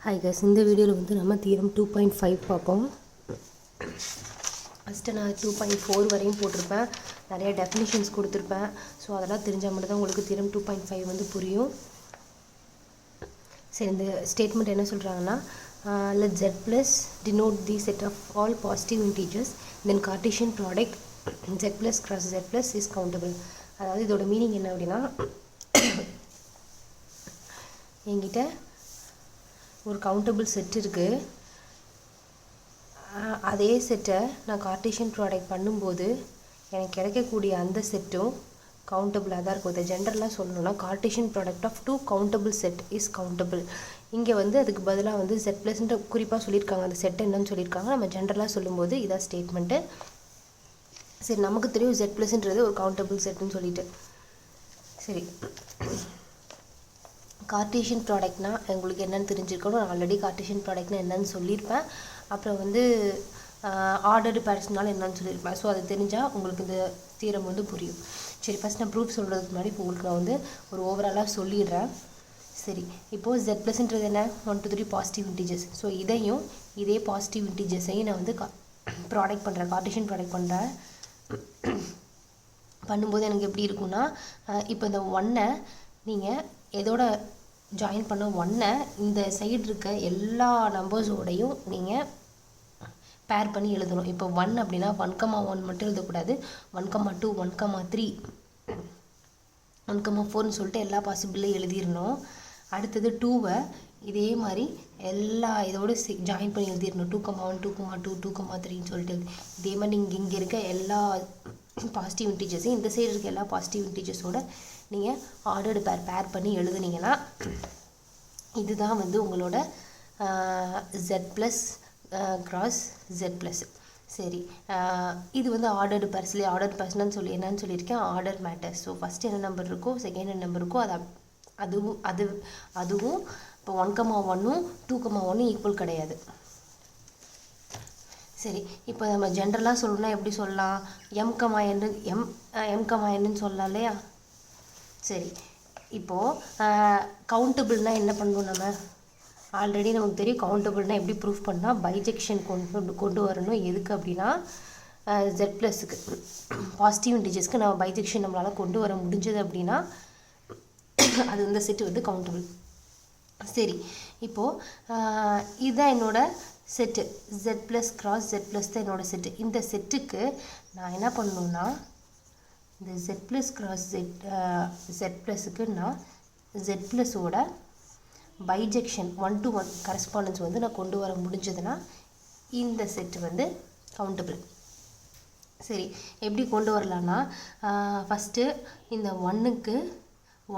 Hi guys, இந்த வீடியோவில் வந்து நம்ம தியரம் 2.5 பார்ப்போம். ஃபஸ்ட்டு நான் 2.4 வரையும் போட்டிருப்பேன், நிறைய டெஃபினிஷன்ஸ் கொடுத்துருப்பேன். ஸோ அதெல்லாம் தெரிஞ்சால் மட்டும் தான் உங்களுக்கு தியரம் 2.5 வந்து புரியும். சரி, இந்த ஸ்டேட்மெண்ட் என்ன சொல்கிறாங்கன்னா, let z plus denote the set of all positive integers, then Cartesian product z plus cross z plus is countable. அதாவது இதோட மீனிங் என்ன அப்படின்னா, என்கிட்ட ஒரு கவுண்டபிள் செட் இருக்குது. அதே செட்டை நான் கார்ட்டீசியன் ப்ராடக்ட் பண்ணும்போது எனக்கு கிடைக்கக்கூடிய அந்த செட்டும் கவுண்டபிளாக தான் இருக்கும். இதை ஜென்ரலாக சொல்லணும்னா Cartesian product of two countable set is countable. இங்கே வந்து அதுக்கு பதிலாக வந்து Z ப்ளஸ்ன்ற குறிப்பாக சொல்லியிருக்காங்க. அந்த செட் என்னன்னு சொல்லியிருக்காங்க. நம்ம ஜென்ரலாக சொல்லும்போது இதான் ஸ்டேட்மெண்ட்டு. சரி, நமக்கு தெரியும் Z ப்ளஸ்ன்றது ஒரு கவுண்டபிள் செட்டுன்னு சொல்லிட்டு. சரி, கார்ட்டீசியன் ப்ராடக்ட்னா உங்களுக்கு என்னென்னு தெரிஞ்சிருக்கணும். நான் ஆல்ரெடி கார்ட்டீசியன் ப்ராடக்ட்னா என்னென்னு சொல்லியிருப்பேன். அப்புறம் வந்து ஆர்டர்டு பேர்ஸ்னால என்னென்னு சொல்லியிருப்பேன். ஸோ அது தெரிஞ்சால் உங்களுக்கு இந்த தியரம் வந்து புரியும். சரி, ஃபஸ்ட் நான் ப்ரூஃப் சொல்கிறதுக்கு முன்னாடி இப்போ உங்களுக்கு நான் வந்து ஒரு ஓவராலாக சொல்லிடுறேன். சரி, இப்போது Z ப்ளஸ்ன்றது என்ன, 1 2 3 பாசிட்டிவ் இன்டிஜர்ஸ். ஸோ இதையும் இதே பாசிட்டிவ் இன்டிஜர்ஸையும் நான் வந்து ப்ராடக்ட் பண்ணுறேன், கார்ட்டீசியன் ப்ராடக்ட் பண்ணுறேன். பண்ணும்போது எனக்கு எப்படி இருக்குன்னா, இப்போ இந்த 1ஐ நீங்கள் எதோட ஜாயின் பண்ண 1ஐ இந்த சைடு இருக்க எல்லா நம்பர்ஸோடையும் நீங்கள் பேர் பண்ணி எழுதணும். இப்போ 1 அப்படின்னா 1,1 மட்டும் எழுதக்கூடாது, 1,2 1,3 1,4ன்னு சொல்லிட்டு எல்லா பாசிபிளையும் எழுதிடணும். அடுத்தது 2ஐ இதே மாதிரி எல்லா இதோடு ஜாயின் பண்ணி எழுதிடணும். 2,1 2,2 2,3ன்னு சொல்லிட்டு இதே மாதிரி நீங்கள் இங்கே இருக்க எல்லா பாசிட்டிவ் இன்டிஜர்ஸையும் இந்த சைடு இருக்க எல்லா பாசிட்டிவ் இன்டிஜர்ஸோட நீங்கள் ஆர்டர்டு பேர் பண்ணி எழுதுனீங்கன்னா இதுதான் வந்து உங்களோட Z plus cross Z plus. சரி, இது வந்து ஆர்டர்டு பேர்ஸ்லேயே ஆர்டர் பேர்ஸ்னு சொல்லி என்னன்னு சொல்லியிருக்கேன், ஆர்டர் மேட்டர்ஸ். ஸோ ஃபஸ்ட்டு என்ன நம்பர் இருக்கோ செகண்ட் என்ன நம்பர் இருக்கோ அதுவும் இப்போ 1,1ம் 2,1ம் ஈக்குவல் கிடையாது. சரி, இப்போ நம்ம ஜென்ரலாக சொல்லணும்னா எப்படி சொல்லலாம், எம்கமான்னு சொல்லலாம் இல்லையா. சரி, இப்போது கவுண்டபிள்னால் என்ன பண்ணுவோம், நம்ம ஆல்ரெடி நமக்கு தெரியும் கவுண்டபிள்னால் எப்படி ப்ரூஃப் பண்ணால் பைஜெக்ஷன் கொண்டு வரணும். எதுக்கு அப்படின்னா Z ப்ளஸுக்கு பாசிட்டிவ் இன்டிஜர்ஸ்க்கு நம்ம பைஜெக்ஷன் நம்மளால் கொண்டு வர முடிஞ்சது அப்படின்னா அது இந்த செட்டு வந்து கவுண்டபிள். சரி, இப்போது இதுதான் என்னோடய set, Z plus cross Z plus தான் என்னோடய செட்டு. இந்த செட்டுக்கு நான் என்ன பண்ணணுன்னா, இந்த Z ப்ளஸ் கிராஸ் Z ப்ளஸுக்கு நான் Z ப்ளஸோட பைஜெக்ஷன் 1 to 1 கரஸ்பாண்டன்ஸ் வந்து நான் கொண்டு வர முடிஞ்சதுன்னா இந்த செட்டு வந்து கவுண்டபிள். சரி, எப்படி கொண்டு வரலான்னா, ஃபஸ்ட்டு இந்த 1க்கு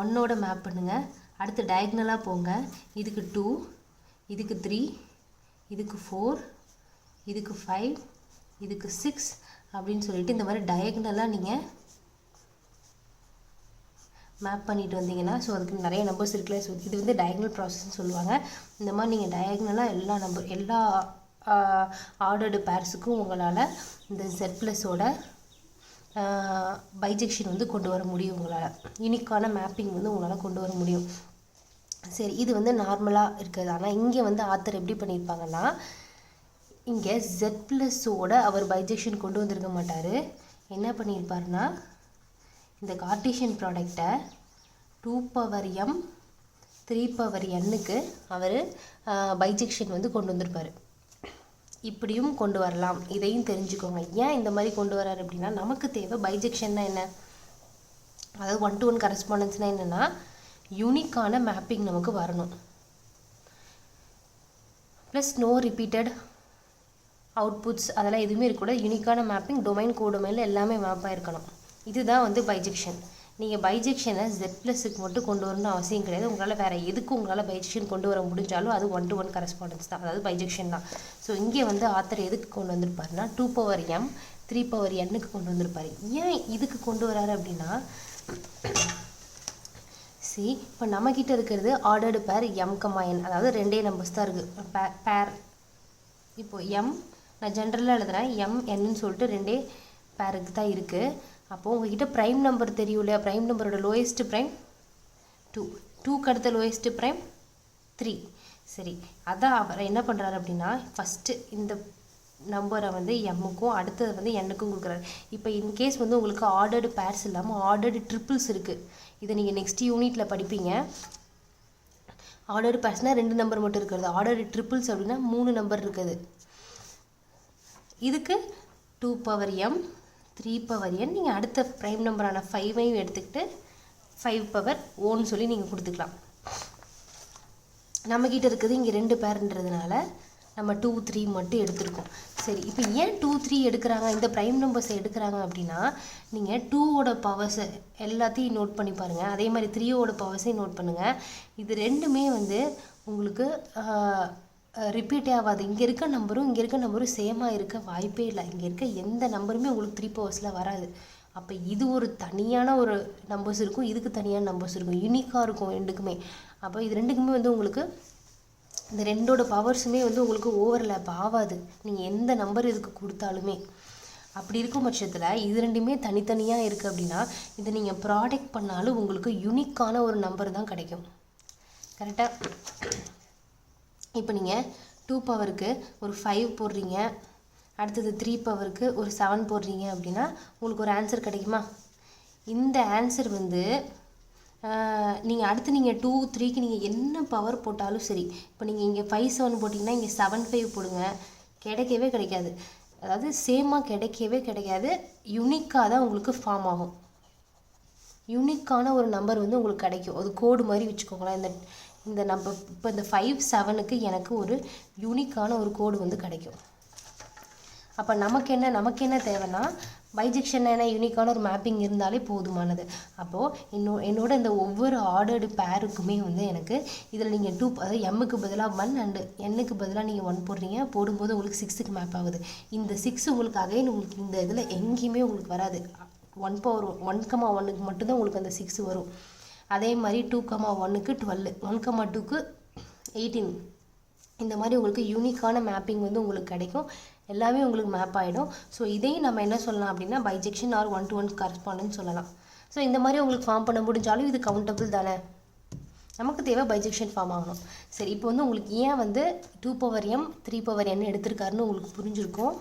1ஓட மேப் பண்ணுங்கள். அடுத்து டயக்னலாக போங்க. இதுக்கு 2, இதுக்கு 3, இதுக்கு 4, இதுக்கு 5, இதுக்கு 6 அப்படின்னு சொல்லிட்டு இந்த மாதிரி டயக்னலாக நீங்கள் மேப் பண்ணிட்டு வந்தீங்கன்னா, ஸோ அதுக்கு நிறைய நம்பர்ஸ் இருக்குல்ல. ஸோ இது வந்து டயக்னல் ப்ராசஸ்ன்னு சொல்லுவாங்க. இந்த மாதிரி நீங்கள் டயக்னலாக எல்லா ஆர்டர்டு பேர்ஸுக்கும் உங்களால் இந்த Z ப்ளஸோட பைஜெக்ஷன் வந்து கொண்டு வர முடியும். உங்களால் யூனிக்கான மேப்பிங் வந்து உங்களால் கொண்டு வர முடியும். சரி, இது வந்து நார்மலாக இருக்குது. ஆனால் இங்கே வந்து ஆத்தர் எப்படி பண்ணியிருப்பாங்கன்னா, இங்கே Z ப்ளஸோட அவர் பைஜெக்ஷன் கொண்டு வந்திருக்க மாட்டார். என்ன பண்ணியிருப்பாருன்னா, இந்த கார்ட்டீசியன் ப்ராடக்டை 2m 3n அவர் பைஜெக்ஷன் வந்து கொண்டு வந்திருப்பார். இப்படியும் கொண்டு வரலாம், இதையும் தெரிஞ்சுக்கோங்க. ஏன் இந்த மாதிரி கொண்டு வராரு அப்படின்னா, நமக்கு தேவை பைஜெக்ஷன்னா என்ன, அதாவது 1 to 1 கரஸ்பாண்டன்ஸ்னால் என்னென்னா யூனிக்கான மேப்பிங் நமக்கு வரணும். ப்ளஸ் நோ ரிப்பீட்டட் அவுட்புட்ஸ் அதெல்லாம் எதுவுமே இருக்கக்கூடாது. யூனிக்கான மேப்பிங் டொமைன் கோடொமைனில் எல்லாமே மேப்பாக இருக்கணும். இதுதான் வந்து பைஜெக்ஷன். நீங்கள் பைஜெக்ஷனை Z ப்ளஸுக்கு மட்டும் கொண்டு வரணும்னு அவசியம் கிடையாது. உங்களால் வேறு எதுக்கு உங்களால் பைஜெக்ஷன் கொண்டு வர முடிஞ்சாலும் அது 1 to 1 கரஸ்பாண்டன்ஸ் தான், அதாவது பைஜெக்ஷன் தான். ஸோ இங்கே வந்து ஆத்தர் எதுக்கு கொண்டு வந்திருப்பாருன்னா 2m 3n கொண்டு வந்திருப்பாரு. ஏன் இதுக்கு கொண்டு வராரு அப்படின்னா, இப்போ நம்மக்கிட்ட இருக்கிறது ஆர்டர்டு பேர் m,n, அதாவது 2 நம்பர்ஸ் தான் இருக்குது பேர். இப்போது நான் ஜென்ரலாக எழுதுகிறேன், mnன்னு சொல்லிட்டு 2 பேருக்கு தான் இருக்குது. அப்போது உங்கள்கிட்ட ப்ரைம் நம்பர் தெரியும் இல்லையா, ப்ரைம் நம்பரோட லோயஸ்ட்டு ப்ரைம் 2, 2க்கு அடுத்த லோயஸ்ட்டு ப்ரைம் 3, சரி, அதான் அவர் என்ன பண்ணுறாரு அப்படின்னா ஃபஸ்ட்டு இந்த நம்பரை வந்து எம்முக்கும் அடுத்தது வந்து எண்ணுக்கும் கொடுக்குறாரு. இப்போ இன்கேஸ் வந்து உங்களுக்கு ஆர்டர்டு பேர்ஸ் இல்லாமல் ஆர்டர்டு ட்ரிப்பிள்ஸ் இருக்குது. இதை நீங்கள் நெக்ஸ்ட் யூனிட்டில் படிப்பீங்க. ஆர்டர்டு பேர்ஸ்னால் 2 நம்பர் மட்டும் இருக்கிறது. ஆர்டர்டு ட்ரிப்பிள்ஸ் அப்படின்னா 3 நம்பர் இருக்குது. இதுக்கு 2m 3n நீங்கள் அடுத்த ப்ரைம் நம்பரான 5ஐயும் எடுத்துக்கிட்டு 5 சொல்லி நீங்கள் கொடுத்துக்கலாம். நம்மக்கிட்ட இருக்குது இங்கே 2 பேர்ன்றதுனால நம்ம 2 3 மட்டும் எடுத்துருக்கோம். சரி, இப்போ ஏன் 2 3 எடுக்கிறாங்க, இந்த ப்ரைம் நம்பர்ஸை எடுக்கிறாங்க அப்படின்னா நீங்கள் 2ஓட பவர்ஸை எல்லாத்தையும் நோட் பண்ணி பாருங்கள். அதே மாதிரி 3ஓட பவர்ஸையும் நோட் பண்ணுங்கள். இது ரெண்டுமே வந்து உங்களுக்கு ரிப்பீட்டே ஆகாது. இங்கே இருக்க நம்பரும் சேமாக இருக்க வாய்ப்பே இல்லை. இங்கே இருக்க எந்த நம்பருமே உங்களுக்கு 3 பவர்ஸில் வராது. அப்போ இது ஒரு தனியான ஒரு நம்பர்ஸ் இருக்கும், இதுக்கு தனியான நம்பர்ஸ் இருக்கும், யூனிக்காக இருக்கும் ரெண்டுக்குமே. அப்போ இது ரெண்டுக்குமே வந்து உங்களுக்கு இந்த ரெண்டோட பவர்ஸுமே வந்து உங்களுக்கு ஓவர்லேப் ஆகாது, நீங்கள் எந்த நம்பர் இதுக்கு கொடுத்தாலுமே. அப்படி இருக்கும் பட்சத்தில் இது ரெண்டுமே தனித்தனியாக இருக்குது அப்படின்னா இதை நீங்கள் ப்ராடக்ட் பண்ணாலும் உங்களுக்கு யூனிக்கான ஒரு நம்பர் தான் கிடைக்கும். கரெக்டாக? இப்போ நீங்கள் 2 பவருக்கு ஒரு 5 போடுறீங்க, அடுத்தது 3 பவருக்கு ஒரு 7 போடுறீங்க அப்படின்னா உங்களுக்கு ஒரு ஆன்சர் கிடைக்குமா? இந்த ஆன்சர் வந்து நீங்கள் அடுத்து நீங்கள் 2 3க்கு நீங்கள் என்ன பவர் போட்டாலும் சரி, இப்போ நீங்கள் இங்கே 5 7 போட்டிங்கன்னா இங்கே 7 5 போடுங்க, கிடைக்கவே கிடைக்காது. அதாவது சேமாக கிடைக்கவே கிடைக்காது, யூனிக்காக தான் உங்களுக்கு ஃபார்ம் ஆகும். யூனிக்கான ஒரு நம்பர் வந்து உங்களுக்கு கிடைக்கும். அது கோடு மாதிரி வச்சுக்கோங்களேன். இந்த நம்பர் இப்போ இந்த 5 7க்கு எனக்கு ஒரு யூனிக்கான ஒரு கோடு வந்து கிடைக்கும். அப்போ நமக்கு என்ன தேவைன்னா பைஜெக்ஷன் என்ன யூனிக்கான ஒரு மேப்பிங் இருந்தாலே போதுமானது. அப்போது என்னோட இந்த ஒவ்வொரு ஆர்டர்டு பேருக்குமே வந்து எனக்கு இதில் நீங்கள் 2 அதாவது எம்முக்கு பதிலாக 1 அண்டு எண்ணுக்கு பதிலாக நீங்கள் 1 போடுறீங்க, போடும்போது உங்களுக்கு 6க்கு மேப் ஆகுது. இந்த 6 உங்களுக்கு அகைன் உங்களுக்கு இந்த இதில் எங்கேயுமே உங்களுக்கு வராது. 1,1க்கு மட்டும்தான் உங்களுக்கு அந்த 6 வரும். அதே மாதிரி 2,1க்கு 12, 1,2க்கு 18. இந்த மாதிரி உங்களுக்கு யூனிக்கான மேப்பிங் வந்து உங்களுக்கு கிடைக்கும். எல்லாமே உங்களுக்கு மேப் ஆகிடும். ஸோ இதையும் நம்ம என்ன சொல்லலாம் அப்படின்னா பைஜெக்ஷன் ஆர் 1-to-1 கரஸ்பாண்டன்ஸ் சொல்லலாம். ஸோ இந்த மாதிரி உங்களுக்கு ஃபார்ம் பண்ண முடிஞ்சாலும் இது கவுண்டபிள் தானே. நமக்கு தேவை பைஜெக்ஷன் ஃபார்ம் ஆகணும். சரி, இப்போ வந்து உங்களுக்கு ஏன் வந்து 2m 3n எடுத்திருக்காருன்னு உங்களுக்கு புரிஞ்சிருக்கும்.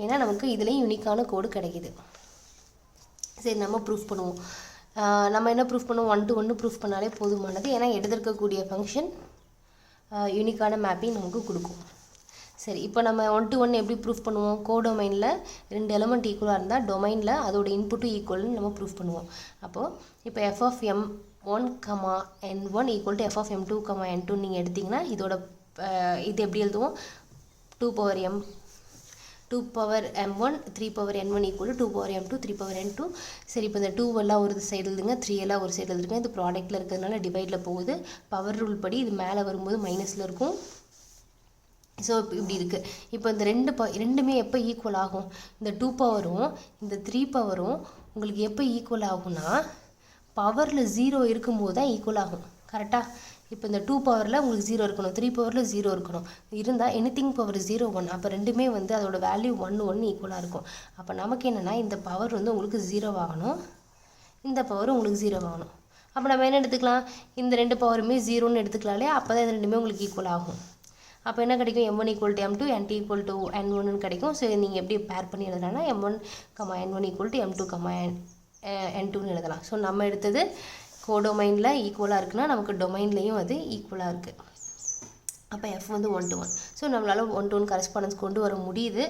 ஏன்னா நமக்கு இதுலேயும் யூனிக்கான கோடு கிடைக்கிது. சரி, நம்ம ப்ரூஃப் பண்ணுவோம். நம்ம என்ன ப்ரூஃப் பண்ணுவோம்? 1-to-1 ப்ரூஃப் பண்ணாலே போதுமானது. ஏன்னா எடுத்திருக்கக்கூடிய ஃபங்க்ஷன் யூனிக்கான மேப்பிங் நமக்கு கொடுக்கும். சரி, இப்போ நம்ம 1-to-1 எப்படி ப்ரூஃப் பண்ணுவோம்? கோடொமைனில் 2 எலமெண்ட் ஈக்குவலாக இருந்தால் டொமைனில் அதோட இன்புட்டும் ஈக்குவல்னு நம்ம ப்ரூஃப் பண்ணுவோம். அப்போது இப்போ f(m1, n1) = f(m2, n2) நீங்கள் எடுத்திங்கன்னா இதோட இது எப்படி எழுதுவோம்? 2m 2m1 3n1 = 2m2 3n2. சரி, இப்போ இந்த 2 எல்லாம் ஒரு சைடு எழுதுங்க, 3 எல்லாம் ஒரு சைடு எழுதுங்க. இது ப்ராடக்ட்டில் இருக்கிறதுனால டிவைடில் போகுது. பவர் ரூல் படி இது மேலே வரும்போது மைனஸில் இருக்கும். ஸோ இப்படி இருக்குது. இப்போ இந்த ரெண்டுமே எப்போ ஈக்குவல் ஆகும்? இந்த 2 பவரும் இந்த 3 பவரும் உங்களுக்கு எப்போ ஈக்குவல் ஆகும்னா பவரில் 0 இருக்கும்போது தான் ஈக்குவல் ஆகும். கரெக்டாக? இப்போ இந்த 2 பவரில் உங்களுக்கு 0 இருக்கணும், 3 பவரில் 0 இருக்கணும். இருந்தால் எனிதிங் பவர் 0 1. அப்போ ரெண்டுமே வந்து அதோட வேல்யூ 1 1 ஈக்குவலாக இருக்கும். அப்போ நமக்கு என்னென்னா இந்த பவர் வந்து உங்களுக்கு 0 ஆகணும், இந்த பவர் உங்களுக்கு 0 ஆகணும். அப்போ நம்ம என்ன எடுத்துக்கலாம்? இந்த 2 பவருமே 0ன்னு எடுத்துக்கலாம்லே. அப்போ தான் இது ரெண்டுமே உங்களுக்கு ஈக்குவல் ஆகும். அப்போ என்ன கிடைக்கும்? m1 = m2, n2 = n1 கிடைக்கும். ஸோ நீங்கள் எப்படி பேர் பண்ணி எழுதலாம்னா m1, n1 = m2, n2ன்னு எழுதலாம். ஸோ நம்ம எடுத்தது கோடொமைனில் ஈக்குவலாக இருக்குன்னா நமக்கு டொமைன்லேயும் அது ஈக்குவலாக இருக்குது. அப்போ f வந்து 1-to-1. ஸோ நம்மளால் 1-to-1 கரஸ்பாண்டன்ஸ் கொண்டு வர முடியுது.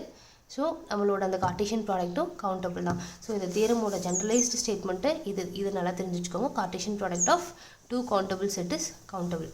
ஸோ நம்மளோட அந்த கார்ட்டீசியன் ப்ராடக்ட்டும் கவுண்டபிள் தான். ஸோ இந்த தியரமோட ஜென்ரலைஸ்டு ஸ்டேட்மெண்ட்டு இது நல்லா தெரிஞ்சு வச்சுக்கோங்க. Cartesian product of 2 countable set is countable.